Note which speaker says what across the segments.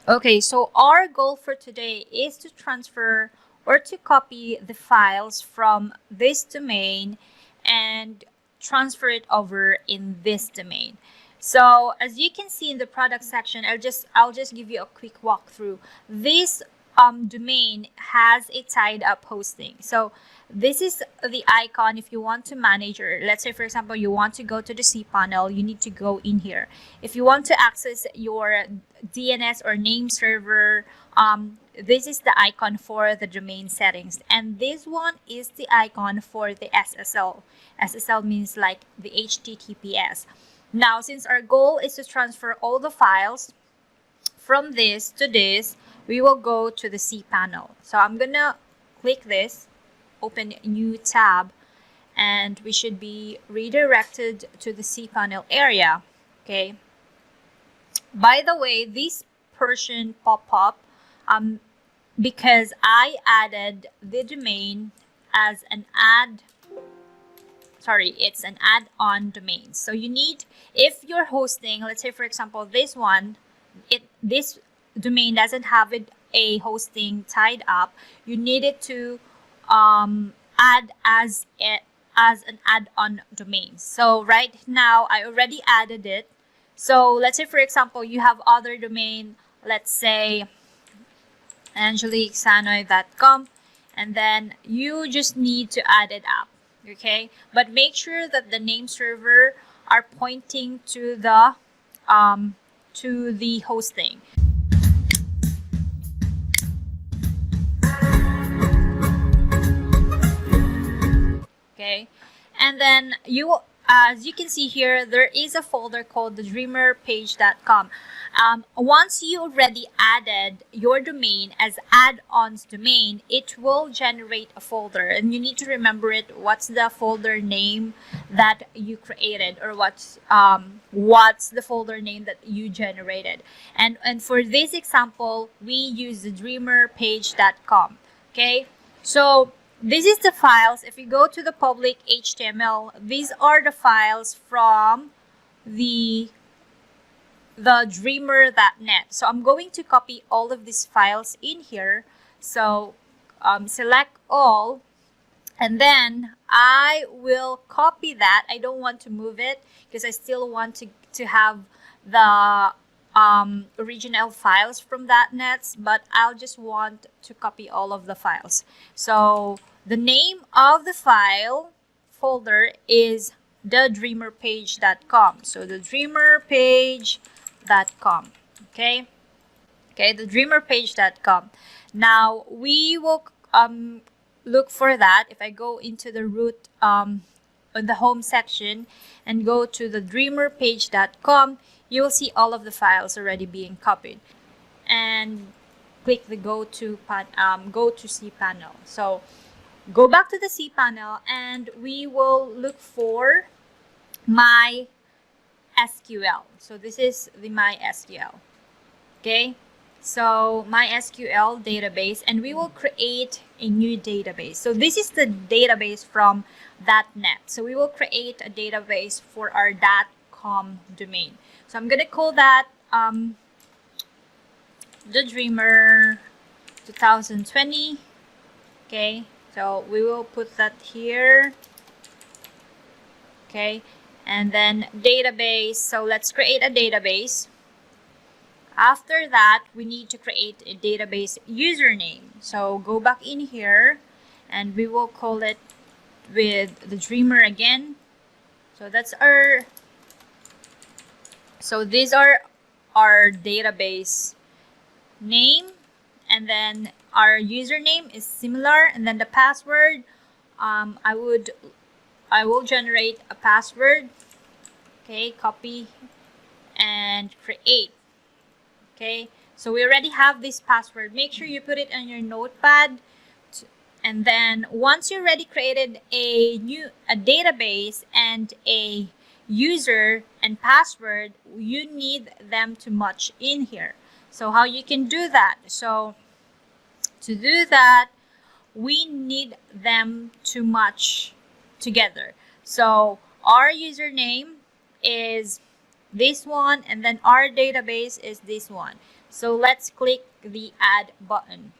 Speaker 1: Okay, so our goal for today is to transfer or to copy the files from this domain and transfer it over in this domain. So as you can see in the product section, I'll just give you a quick walkthrough. This domain has a tied up hosting. So this is the icon if you want to manage, or let's say for example you want to go to the cpanel, you need to go in here. If you want to access your DNS or name server, this is the icon for the domain settings, and this one is the icon for the SSL. SSL means like the HTTPS. Now, since our goal is to transfer all the files from this to this, we will go to the cpanel. So I'm gonna click this, open a new tab, and we should be redirected to the cpanel area. Okay. By the way, this Persian pop-up, because I added the domain as an it's an add-on domain. So you need, if you're hosting, let's say for example this one, this domain doesn't have a hosting tied up, you need it to add as an add-on domain. So right now I already added it. So let's say for example you have other domain, let's say angelicsannoy.com, and then you just need to add it up. Okay, but make sure that the name server are pointing to the hosting. Okay, and then you, as you can see here, there is a folder called the dreamerpage.com. Once you already added your domain as add-ons domain, it will generate a folder, and you need to remember it. What's the folder name that you created, or what's the folder name that you generated? And for this example, we use the dreamerpage.com. Okay, so this is the files. If you go to the public HTML, these are the files from the dreamer.net. So I'm going to copy all of these files in here. So select all, and then I will copy that. I don't want to move it because I still want to have the original files from that nets, but I'll just want to copy all of the files. So the name of the file folder is thedreamerpage.com. So the dreamerpage.com. Okay, the dreamerpage.com. Now we will look for that. If I go into the root on the home section and go to the dreamerpage.com, you will see all of the files already being copied, and click the go to cpanel. So go back to the cpanel, and we will look for mysql. So this is the mysql. Okay, so mysql database, and we will create a new database. So this is the database from .net. So we will create a database for our .com domain. So I'm gonna call that the Dreamer 2020. Okay, so we will put that here. Okay, and then database. So let's create a database. After that, we need to create a database username. So go back in here, and we will call it with the Dreamer again. So that's our, so these are our database name, and then our username is similar, and then the password, I will generate a password. Okay, copy and create. Okay, so we already have this password. Make sure you put it on your notepad, and then once you already created a database and a user and password, you need them to match in here. So how you can do that? So to do that, we need them to match together. So our username is this one, and then our database is this one. So let's click the add button.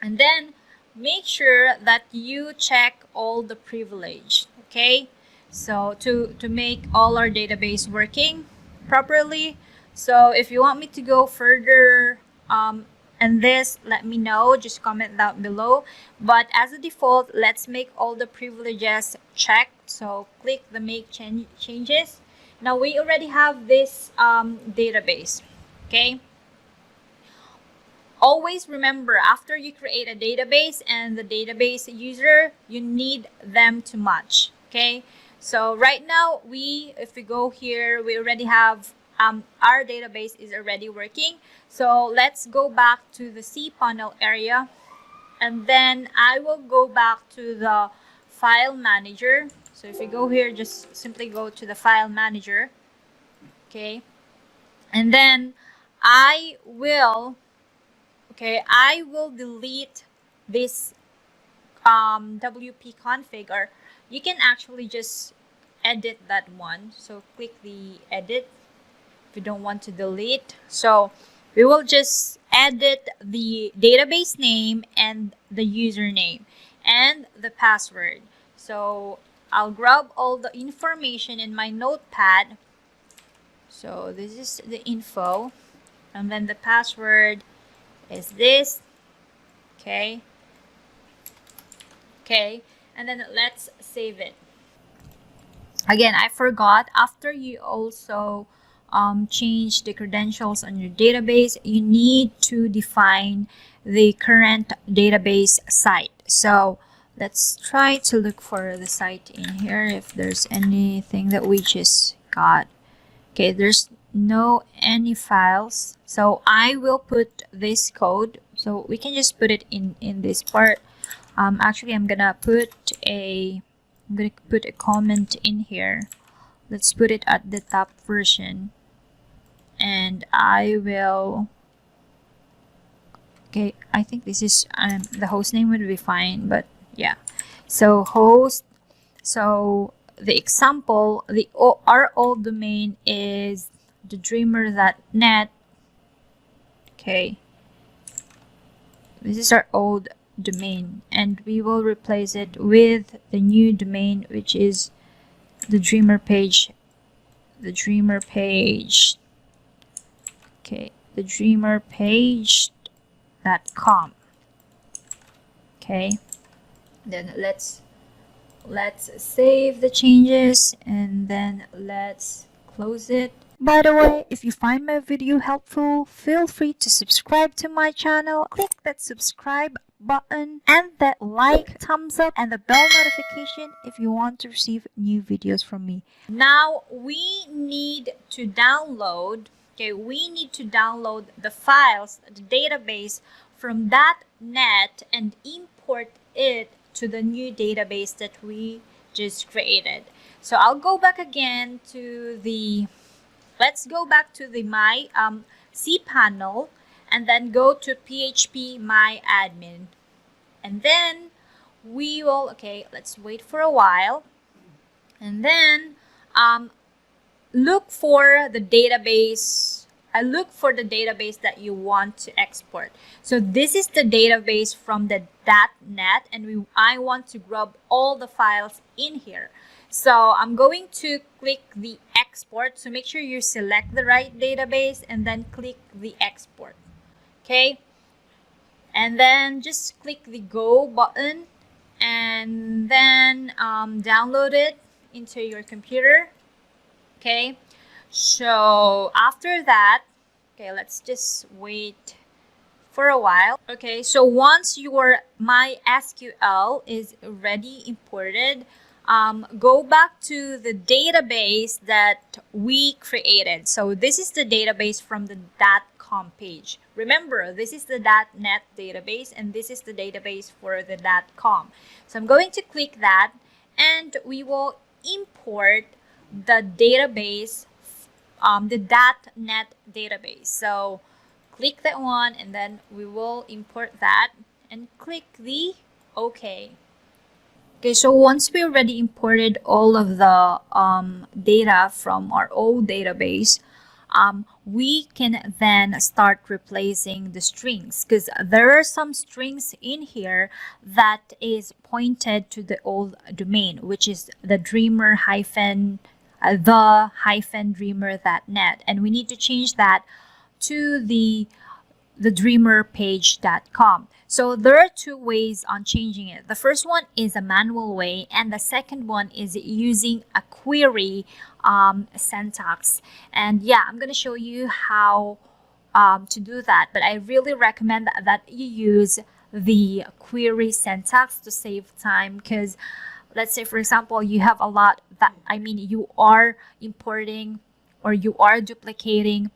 Speaker 1: And then make sure that you check all the privilege, okay? So to make all our database working properly. So if you want me to go further and this, let me know, just comment down below. But as a default, let's make all the privileges checked. So click the make changes. Now we already have this database, okay? Always remember, after you create a database and the database user, you need them to match, okay? So right now, if we go here, we already have our database is already working. So let's go back to the cpanel area, and then I will go back to the file manager. So if you go here, just simply go to the file manager, okay? And then I will delete this WP config, or you can actually just edit that one. So click the edit if you don't want to delete. So we will just edit the database name and the username and the password. So I'll grab all the information in my notepad. So this is the info, and then the password is this, okay, and then let's save it. Again, I forgot, after you also change the credentials on your database, you need to define the current database site. So let's try to look for the site in here if there's anything that we just got. Okay, there's no any files, so I will put this code. So we can just put it in this part. Actually, I'm gonna put a comment in here. Let's put it at the top version, and I will. Okay, I think this is the host name would be fine, but yeah. So host. So the example, our old domain is thedreamer.net. Okay, this is our old domain, and we will replace it with the new domain, which is the dreamer page. Okay, thedreamerpage.com. Okay, then let's save the changes, and then let's close it. By the way, if you find my video helpful, feel free to subscribe to my channel. Click that subscribe button and that thumbs up, and the bell notification if you want to receive new videos from me. Now we need to download, the files, the database from that net, and import it to the new database that we just created. So I'll go back again to the let's go back to the my cpanel, and then go to phpmyadmin, and then we will, let's wait for a while, and then look for the database. I look for the database that you want to export. So this is the database from the .net, and I want to grab all the files in here. So I'm going to click the export. So make sure you select the right database and then click the export. Okay. And then just click the go button, and then download it into your computer. Okay. So after that, let's just wait for a while. Okay, so once your MySQL is already imported, go back to the database that we created. So this is the database from the .com page. Remember, this is the .net database, and this is the database for the .com. So I'm going to click that, and we will import the database, the .net database. So click that one, and then we will import that, and click the OK. Okay, so once we already imported all of the data from our old database, we can then start replacing the strings, because there are some strings in here that is pointed to the old domain, which is the dreamer hyphen the hyphen dreamer.net, and we need to change that to the dreamerpage.com. So there are two ways on changing it. The first one is a manual way, and the second one is using a query syntax. And yeah, I'm going to show you how to do that, but I really recommend that you use the query syntax to save time, because let's say, for example, you have a lot that, you are importing or you are duplicating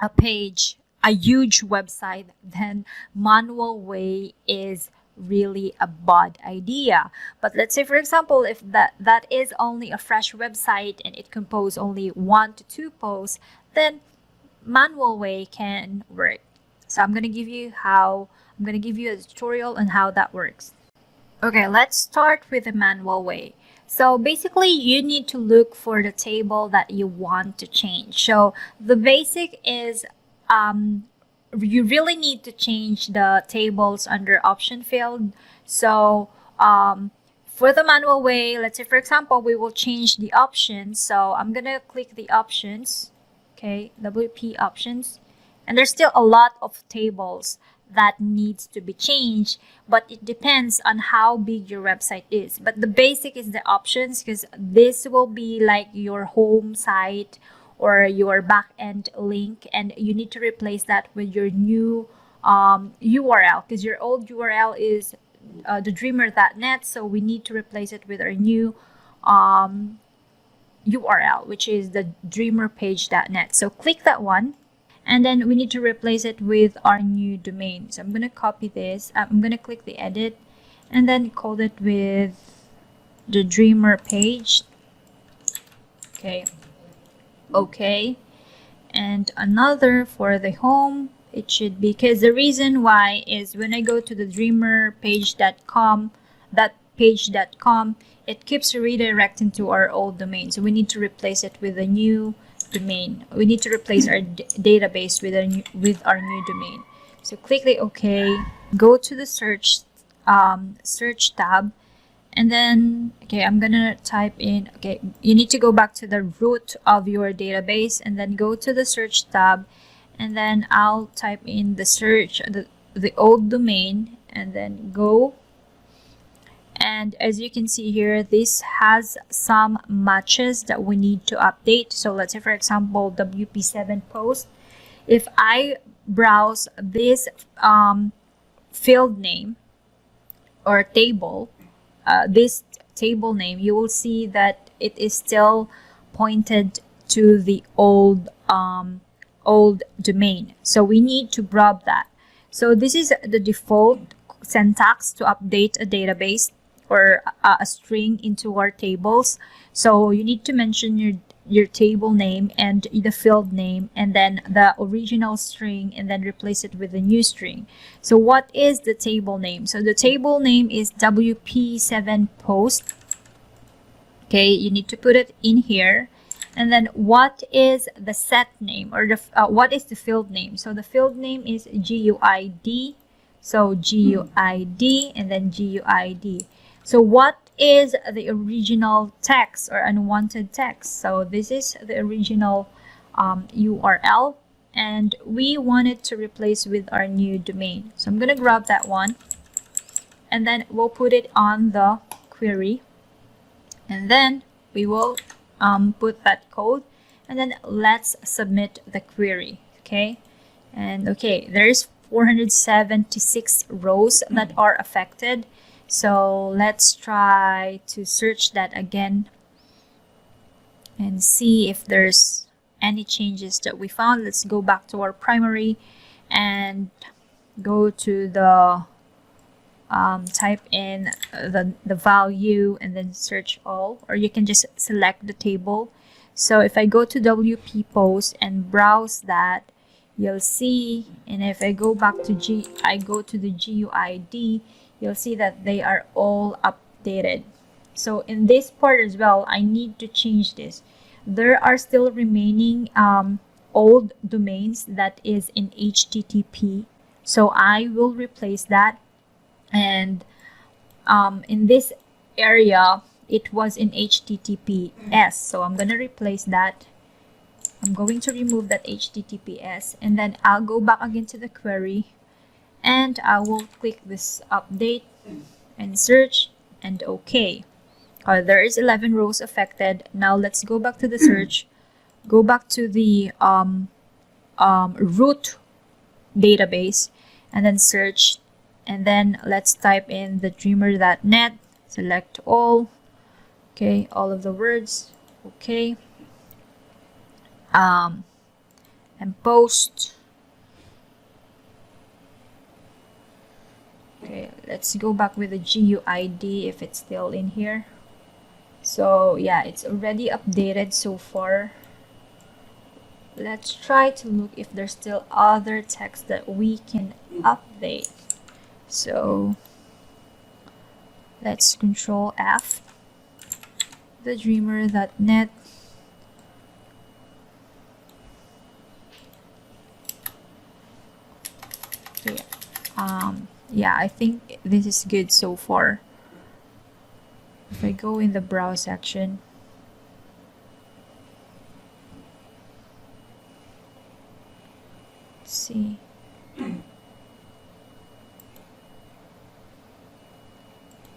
Speaker 1: a page, a huge website, then manual way is really a bad idea. But let's say, for example, if that is only a fresh website and it composes only 1 to 2 posts, then manual way can work. So I'm going to give you a tutorial on how that works. Okay, let's start with the manual way. So basically, you need to look for the table that you want to change. So the basic is you really need to change the tables under option field. So for the manual way, let's say, for example, we will change the options. So I'm going to click the options, okay, WP options. And there's still a lot of tables that needs to be changed, but it depends on how big your website is. But the basic is the options, because this will be like your home site or your back-end link, and you need to replace that with your new URL, because your old URL is the dreamer.net, so we need to replace it with our new URL, which is the dreamerpage.net. So click that one, and then we need to replace it with our new domain. So I'm going to copy this. I'm going to click the edit and then call it with the dreamer page. Okay. And another for the home. It should be, because the reason why is when I go to the dreamerpage.com, it keeps redirecting to our old domain. So we need to replace it with a new domain. We need to replace our database with our new domain. So click the OK, go to the search tab, and then I'm gonna type in, you need to go back to the root of your database and then go to the search tab, and then I'll type in the old domain and then go. And as you can see here, this has some matches that we need to update. So let's say, for example, WP7 post. If I browse this field name or table, this table name, you will see that it is still pointed to the old domain. So we need to grab that. So this is the default syntax to update a database or a string into our tables. So you need to mention your table name and the field name and then the original string, and then replace it with a new string. So what is the table name? So the table name is WP7 post. You need to put it in here. And then what is the set name, or what is the field name? So the field name is GUID. So GUID and then GUID. So what is the original text or unwanted text? So this is the original URL, and we want it to replace with our new domain. So I'm going to grab that one, and then we'll put it on the query, and then we will put that code, and then let's submit the query. And there's 476 rows that are affected. So let's try to search that again and see if there's any changes that we found. Let's go back to our primary and go to the type in the value and then search all, or you can just select the table. So if I go to WP post and browse that, you'll see, and if I go back to I go to the GUID, you'll see that they are all updated. So in this part as well, I need to change this. There are still remaining old domains that is in HTTP. So I will replace that. And in this area, it was in HTTPS. So I'm going to replace that. I'm going to remove that HTTPS, and then I'll go back again to the query, and I will click this update and search and OK. There is 11 rows affected. Now let's go back to the search. Go back to the root database and then search, and then let's type in the dreamer.net. Select all. Okay, all of the words. Okay. And post. Okay, let's go back with the GUID if it's still in here. So yeah, it's already updated so far. Let's try to look if there's still other text that we can update. So let's Control F. The dreamer.net. Okay. Yeah, I think this is good so far. If I go in the browse section, let's see.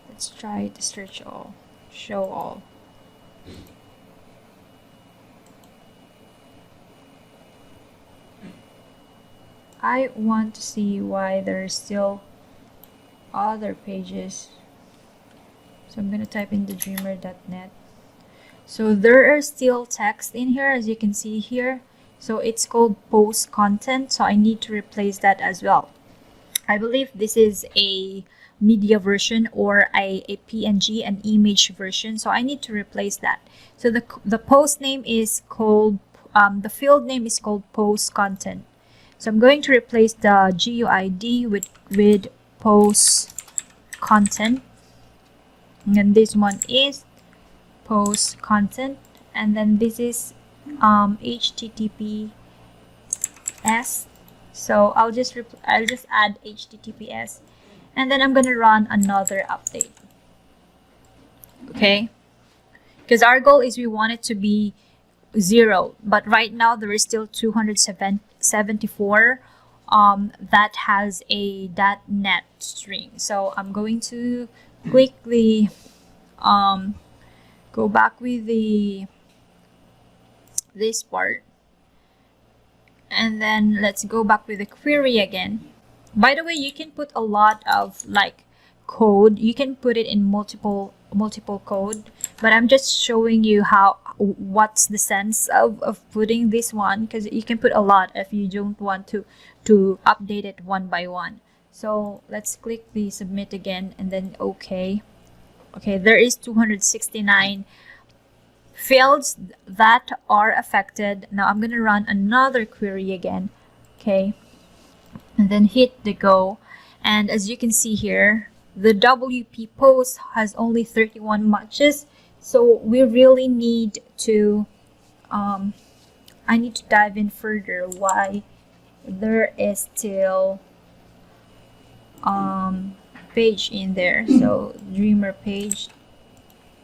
Speaker 1: Let's try to search all, show all. I want to see why there's still other pages. So I'm going to type in the dreamer.net. So there are still text in here, as you can see here. So it's called post content. So I need to replace that as well. I believe this is a media version or a PNG, an image version. So I need to replace that. So the post name is called, the field name is called post content. So I'm going to replace the GUID with post content. And this one is post content. And then this is HTTPS. So I'll just add HTTPS. And then I'm going to run another update. Okay? Because our goal is we want it to be 0, but right now there is still 274 that has a .net string. So I'm going to quickly go back with this part, and then let's go back with the query again. By the way, you can put a lot of like code. You can put it in multiple code, but I'm just showing you what's the sense of putting this one, because you can put a lot if you don't want to update it one by one. So let's click the submit again, and then okay. There is 269 fields that are affected. Now I'm gonna run another query again. Okay, and then hit the go, and as you can see here, the WP post has only 31 matches. So we really need to I need to dive in further why there is still page in there. So dreamer page,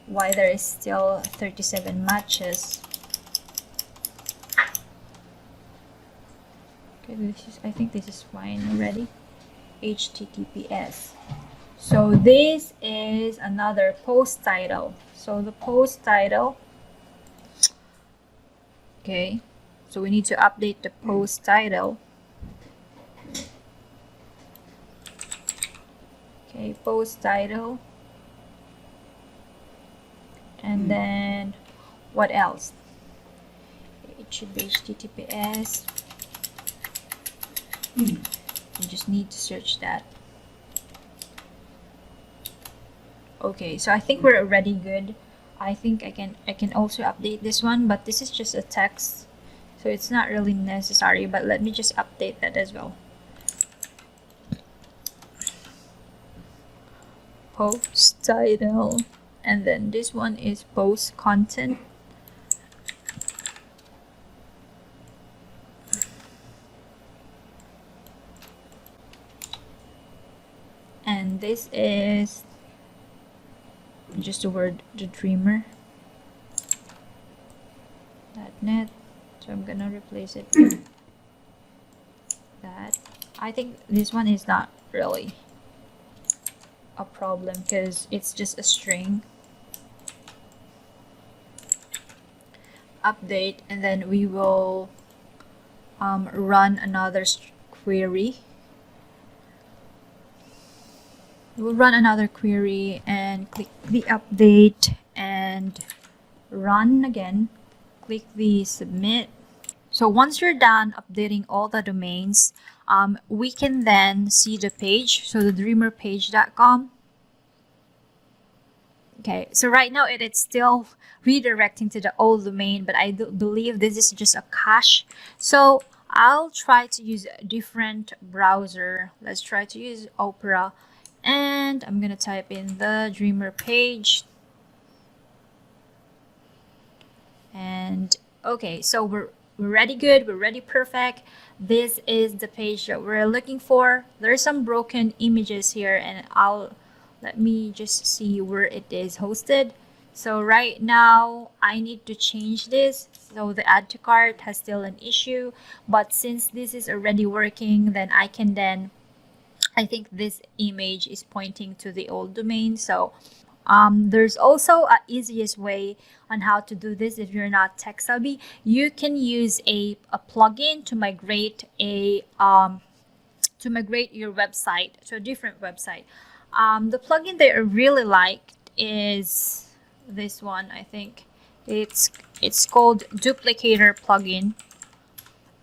Speaker 1: why there is still 37 matches. Okay, I think this is fine already. HTTPS. So this is another post title. So the post title, okay, so we need to update the post title. Okay, post title. And then what else? It should be HTTPS. You just need to search that. Okay, so I think we're already good. I think I can also update this one, but this is just a text, so it's not really necessary, but let me just update that as well. Post title, and then this one is post content. and this is just the word the dreamer .net. So I'm gonna replace it with that. I think this one is not really a problem because it's just a string. Update, and then we will run another query. We'll run another query and click the update and run again. Click the submit. So once you're done updating all the domains, we can then see the page, so the dreamerpage.com. Okay, so right now it's still redirecting to the old domain, but I do believe this is just a cache. So I'll try to use a different browser. Let's try to use Opera, and I'm gonna type in the Dreamer page. And okay, so we're ready good, we're ready perfect. This is the page that we're looking for. There's some broken images here, and let me just see where it is hosted. So right now I need to change this. So the add to cart has still an issue, but since this is already working, then I think this image is pointing to the old domain. So there's also an easiest way on how to do this if you're not tech savvy. You can use a plugin to migrate your website to a different website. The plugin that I really liked is this one. I think it's called Duplicator plugin.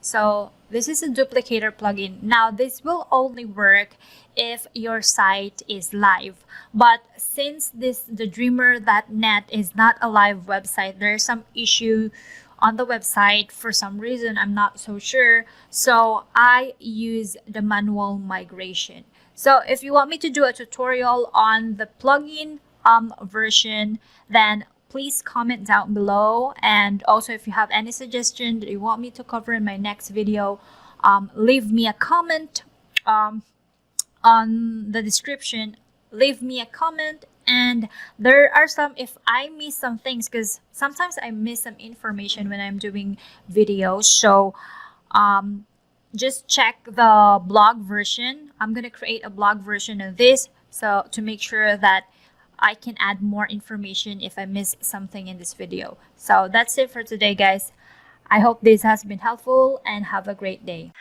Speaker 1: So this is a duplicator plugin. Now this will only work if your site is live, but since the dreamer.net is not a live website, there's some issue on the website for some reason, I'm not so sure. So I use the manual migration. So if you want me to do a tutorial on the plugin version, then please comment down below. And also, if you have any suggestion that you want me to cover in my next video, leave me a comment on the description. Leave me a comment. And there are some, if I miss some things, because sometimes I miss some information when I'm doing videos. So just check the blog version. I'm going to create a blog version of this, so to make sure that I can add more information if I miss something in this video. So that's it for today, guys. I hope this has been helpful, and have a great day.